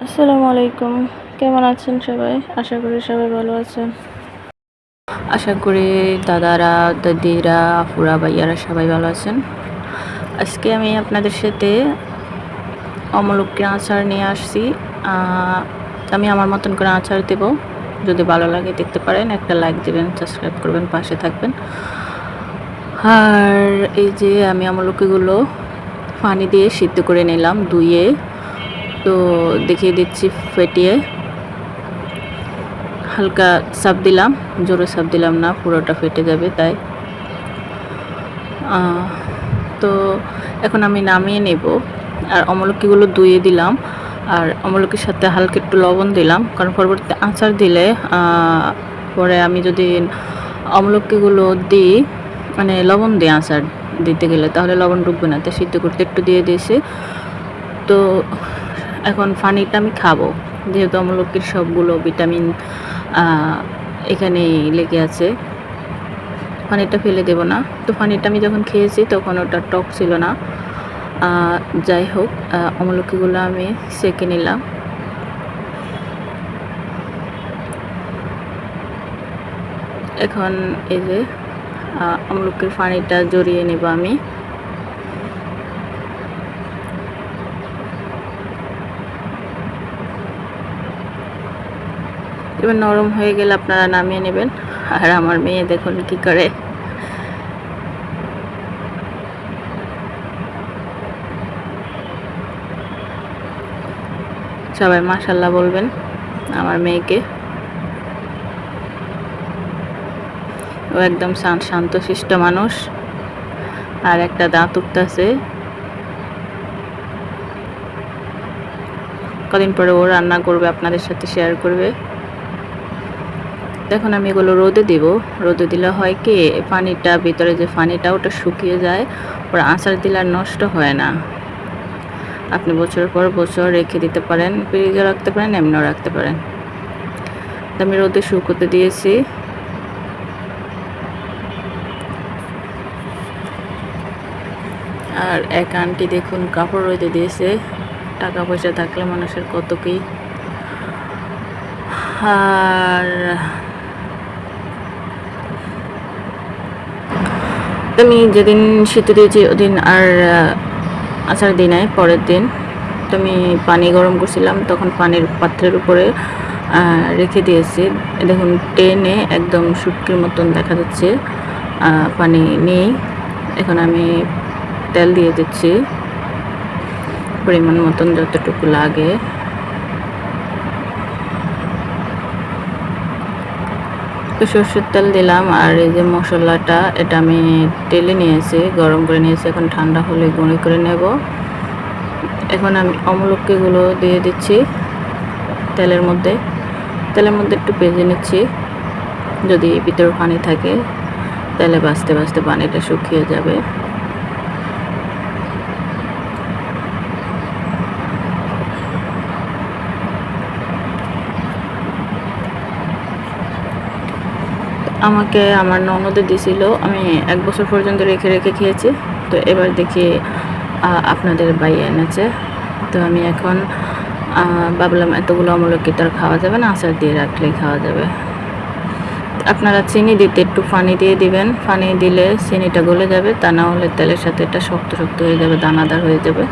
আসসালামু আলাইকুম। কেমন আছেন সবাই? আশা করি সবাই ভালো আছেন। আশা করি দাদারা, দাদিরা, আপুরা, ভাইয়ারা সবাই ভালো আছেন। আজকে আমি আপনাদের সাথে অমলকির আচার নিয়ে আসছি। আ আমি আমার মতন করে আচার দেব। যদি ভালো লাগে দেখতে পারেন, একটা লাইক দিবেন, সাবস্ক্রাইব করবেন, পাশে থাকবেন। আর এই যে আমি আমলকিগুলো পানি দিয়ে সিদ্ধ করে নিলাম ধুয়ে। তো দেখিয়ে দিচ্ছি ফেটিয়ে। হালকা চাপ দিলাম, জোরে চাপ দিলাম না, পুরোটা ফেটে যাবে তাই। তো এখন আমি নামিয়ে নেব। আর অমলকিগুলো ধুয়ে দিলাম, আর অমলকির সাথে হালকা একটু লবণ দিলাম, কারণ পরবর্তীতে আচার দিলে পরে আমি যদি অমলকিগুলো দিই, মানে লবণ দিয়ে আচার দিতে গেলে তাহলে লবণ ঢুকবে না, তাই সিদ্ধ করতে একটু দিয়ে দিয়েছি। তো এখন পানিটা আমি খাবো, যেহেতু আমলকির সবগুলো ভিটামিন এখানেই লেগে আছে, পানিটা ফেলে দেব না। তো পানিটা আমি যখন খেয়েছি তখন ওটা টক ছিল না। যাই হোক, আমলকিগুলো আমি সেঁকে নিলাম। এখন এই যে আমলকির পানিটা জড়িয়ে নেব আমি। এবার নরম হয়ে গেলে আপনারা নামিয়ে নেবেন। আর আমার মেয়ে দেখুন কি করে। সবাই মাশাআল্লাহ বলবেন আমার মেয়েকে। ও একদম শান্তশিষ্ট মানুষ, আর একটা দাঁত উঠতেছে। কদিন পরে ও রান্না করবে, আপনাদের সাথে শেয়ার করবে। এখন আমি এগুলো রোদে দিব। রোদে দিলে হয় কি, পানিটা ভিতরে যে পানিটা ওটা শুকিয়ে যায়, ওরা আচার দিলে আর নষ্ট হয় না। আপনি বছরের পর বছর রেখে দিতে পারেন, ফ্রিজে রাখতে পারেন, এমনিও রাখতে পারেন। আমি রোদে শুকোতে দিয়েছি। আর এক আন্টি দেখুন কাপড় রোদে দিয়েছে। টাকা পয়সা থাকলে মানুষের কত কি। আর আমি যেদিন শীতে দিয়েছি ওদিন আর আচার দিই নাই, পরের দিন তো আমি পানি গরম করছিলাম, তখন পানির পাত্রের উপরে রেখে দিয়েছি। দেখুন টেনে একদম শুটকির মতন দেখা যাচ্ছে, পানি নেই। এখন আমি তেল দিয়ে দিচ্ছি পরিমাণ মতন, যতটুকু লাগে। তো সরষের তেল দিলাম, আর এই যে মশলাটা এটা আমি তেলে নিয়েছি, গরম করে নিয়েছি। এখন ঠান্ডা হলে গুঁড়ি করে নেব। এখন আমি আমলকিগুলো দিয়ে দিচ্ছি তেলের মধ্যে একটু ভেজে নিচ্ছি। যদি ভিতরে পানি থাকে তাহলে বাঁচতে বাঁচতে পানিটা শুকিয়ে যাবে। আমাকে আমার ননদে দিছিল, আমি 1 বছর পর্যন্ত রেখে রেখে খেয়েছি। তো এবার দেখি আপনাদের ভাইয়া এনেছে। তো আমি এখন ভাবলাম এতগুলো আমলকি তো আর খাওয়া যাবে না, আচার দিয়ে রাখলেই খাওয়া যাবে। আপনারা চিনি দিতে একটু পানি দিয়ে দিবেন, পানি দিলে চিনিটা গলে যাবে, তা না হলে তেলের সাথে এটা শক্ত শক্ত হয়ে যাবে, দানাদার হয়ে যাবে।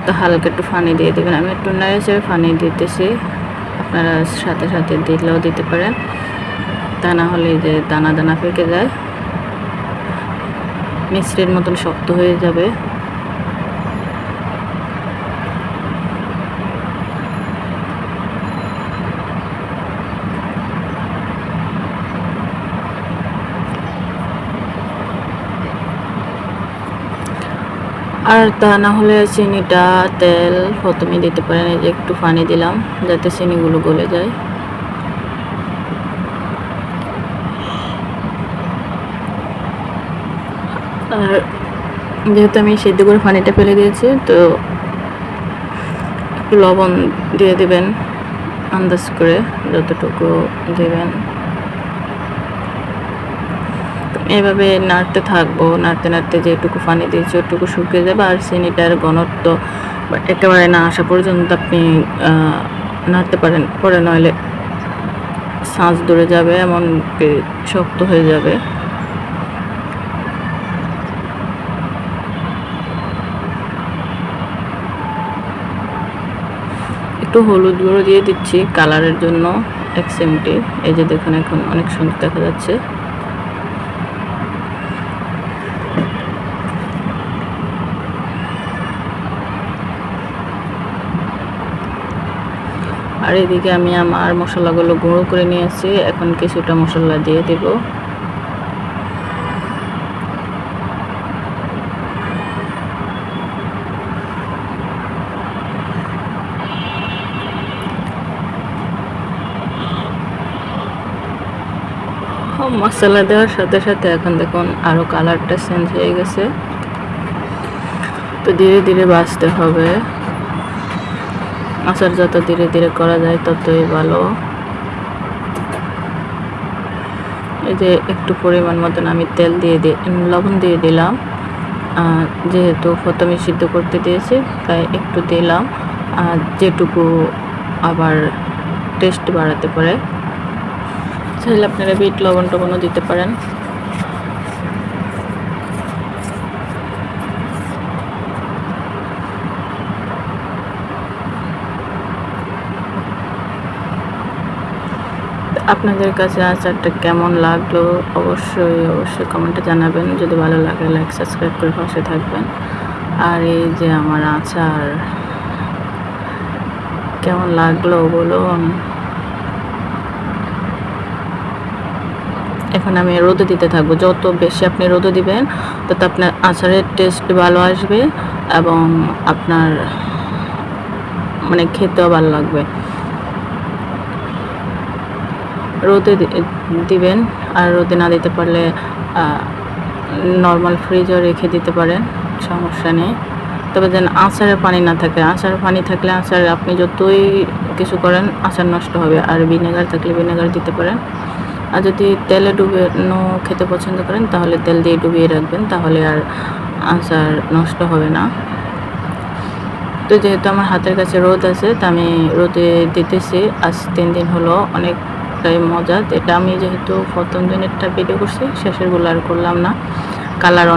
তো হালকা একটু পানি দিয়ে দেবেন। আমি একটু নেড়ে চেড়ে পানি দিতেছি, আপনারা সাথে সাথে দিলেও দিতে পারেন, তা না হলে যে দানা দানা পেকে যায়, মিষ্টির মতন শক্ত হয়ে যাবে। আর তা না হলে চিনিটা তেল প্রথমে দিতে পারেন। এই যে একটু পানি দিলাম যাতে চিনিগুলো গলে যায়। আর যেহেতু আমি সিদ্ধ করে পানিটা ফেলে দিয়েছি, তো একটু লবণ দিয়ে দেবেন আন্দাজ করে, যতটুকু দেবেন। এভাবে নাড়তে থাকবো, নাড়তে নাড়তে যেটুকু পানি দিয়েছি ওটুকু শুকিয়ে যাবে, আর চিনিটার ঘনত্ব একেবারে না আসা পর্যন্ত আপনি নাড়তে পারেন, পরে নইলে ছাঁচ ধরে যাবে, এমনকি শক্ত হয়ে যাবে। একটু হলুদ গুঁড়ো দিয়ে দিচ্ছি কালারের জন্য 1 চিমটি। এই যে দেখুন এখন অনেক সুন্দর দেখা যাচ্ছে। আর এদিকে আমি আমার মশলাগুলো গুঁড়ো করে নিয়েছি, এখন কিছুটা মশলা দিয়ে দেব। মশলা দেওয়ার সাথে সাথে এখন দেখুন আরও কালারটা চেঞ্জ হয়ে গেছে। তো ধীরে ধীরে ভাজতে হবে, আচার যত ধীরে ধীরে করা যায় ততই ভালো। এই যে একটু পরিমাণ মতন আমি তেল দিয়ে লবণ দিয়ে দিলাম, যেহেতু প্রথমে সিদ্ধ করতে দিয়েছি তাই একটু দিলাম, আর যেটুকু আবার টেস্ট বাড়াতে পারে। চাইলে আপনারা বিট লবণ টবণও দিতে পারেন। আপনাদের কাছে আচারটা কেমন লাগলো অবশ্যই কমেন্টে জানাবেন। যদি ভালো লাগে লাইক সাবস্ক্রাইব করে পাশে থাকবেন। আর এই যে আমার আচার কেমন লাগলো বলুন। এখন আমি রোদে দিতে থাকবো, যত বেশি আপনি রোদে দিবেন তত আপনার আচারের টেস্ট ভালো আসবে এবং আপনার মানে খেতেও ভালো লাগবে। রোদে দিবেন, আর রোদে না দিতে পারলে নর্মাল ফ্রিজও রেখে দিতে পারেন, সমস্যা নেই। তবে যেন আচারের পানি না থাকে, আচারের পানি থাকলে আচার আপনি যতই কিছু করেন আচার নষ্ট হবে। আর ভিনেগার থাকলে ভিনেগার দিতে পারেন। আর যদি তেলে ডুবানো খেতে পছন্দ করেন তাহলে তেল দিয়ে ডুবিয়ে রাখবেন, তাহলে আর আচার নষ্ট হবে না। তো যেহেতু আমার হাতের কাছে রোদ আছে তা আমি রোদে দিতেছি। আজ 3 দিন হলো, অনেকটাই মজা। এটা আমি যেহেতু প্রথম দিনেরটা ভিডিও করছি, শেষেরগুলো আর করলাম না। কালার